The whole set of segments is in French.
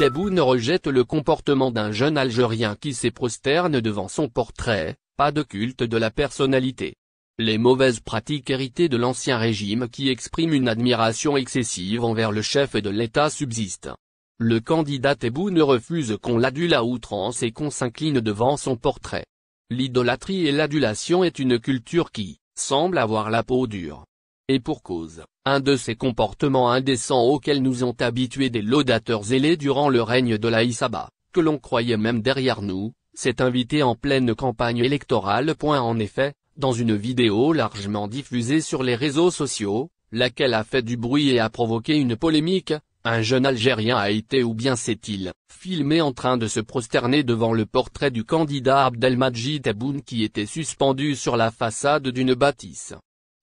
Tebboune rejette le comportement d'un jeune Algérien qui se prosterne devant son portrait, pas de culte de la personnalité. Les mauvaises pratiques héritées de l'ancien régime qui expriment une admiration excessive envers le chef de l'État subsistent. Le candidat Tebboune refuse qu'on l'adule à outrance et qu'on s'incline devant son portrait. L'idolâtrie et l'adulation est une culture qui semble avoir la peau dure. Et pour cause, un de ces comportements indécents auxquels nous ont habitués des laudateurs zélés durant le règne de la Issaba, que l'on croyait même derrière nous, s'est invité en pleine campagne électorale. En effet, dans une vidéo largement diffusée sur les réseaux sociaux, laquelle a fait du bruit et a provoqué une polémique, un jeune Algérien a été ou bien s'est-il filmé en train de se prosterner devant le portrait du candidat Abdelmadjid Tebboune qui était suspendu sur la façade d'une bâtisse.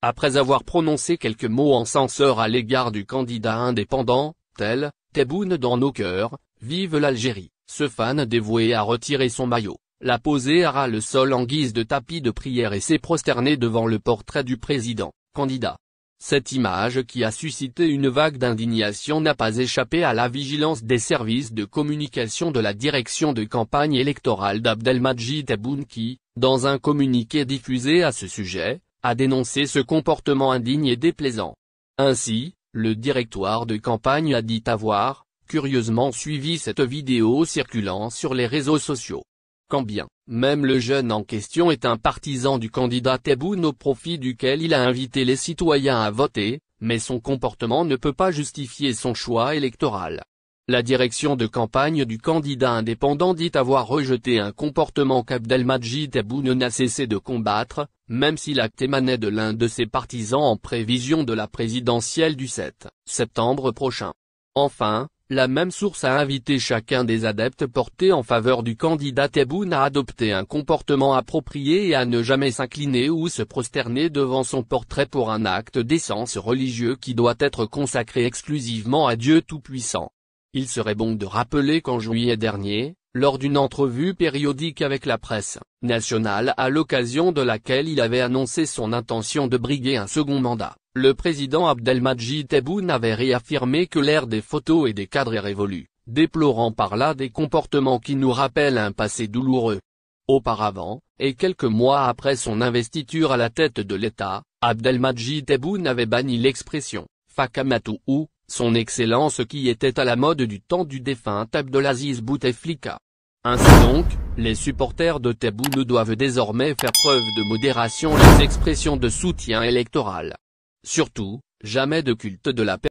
Après avoir prononcé quelques mots en censeur à l'égard du candidat indépendant, tel « Tebboune dans nos cœurs, vive l'Algérie », ce fan dévoué a retiré son maillot, l'a posé à ras le sol en guise de tapis de prière et s'est prosterné devant le portrait du président, candidat. Cette image qui a suscité une vague d'indignation n'a pas échappé à la vigilance des services de communication de la direction de campagne électorale d'Abdelmadjid Tebboune qui, dans un communiqué diffusé à ce sujet, a dénoncé ce comportement indigne et déplaisant. Ainsi, le directoire de campagne a dit avoir, curieusement suivi cette vidéo circulant sur les réseaux sociaux. Quand bien même le jeune en question est un partisan du candidat Tebboune au profit duquel il a invité les citoyens à voter, mais son comportement ne peut pas justifier son choix électoral. La direction de campagne du candidat indépendant dit avoir rejeté un comportement qu'Abdelmadjid Tebboune n'a cessé de combattre, même si l'acte émanait de l'un de ses partisans en prévision de la présidentielle du 7 septembre prochain. Enfin, la même source a invité chacun des adeptes portés en faveur du candidat Tebboune à adopter un comportement approprié et à ne jamais s'incliner ou se prosterner devant son portrait pour un acte d'essence religieux qui doit être consacré exclusivement à Dieu Tout-Puissant. Il serait bon de rappeler qu'en juillet dernier, lors d'une entrevue périodique avec la presse nationale à l'occasion de laquelle il avait annoncé son intention de briguer un second mandat, le président Abdelmadjid Tebboune avait réaffirmé que l'ère des photos et des cadres est révolue, déplorant par là des comportements qui nous rappellent un passé douloureux. Auparavant, et quelques mois après son investiture à la tête de l'État, Abdelmadjid Tebboune avait banni l'expression « Fakamatou » ou « son excellence » qui était à la mode du temps du défunt Abdelaziz Bouteflika. Ainsi donc, les supporters de Tebboune doivent désormais faire preuve de modération les expressions de soutien électoral. Surtout, jamais de culte de la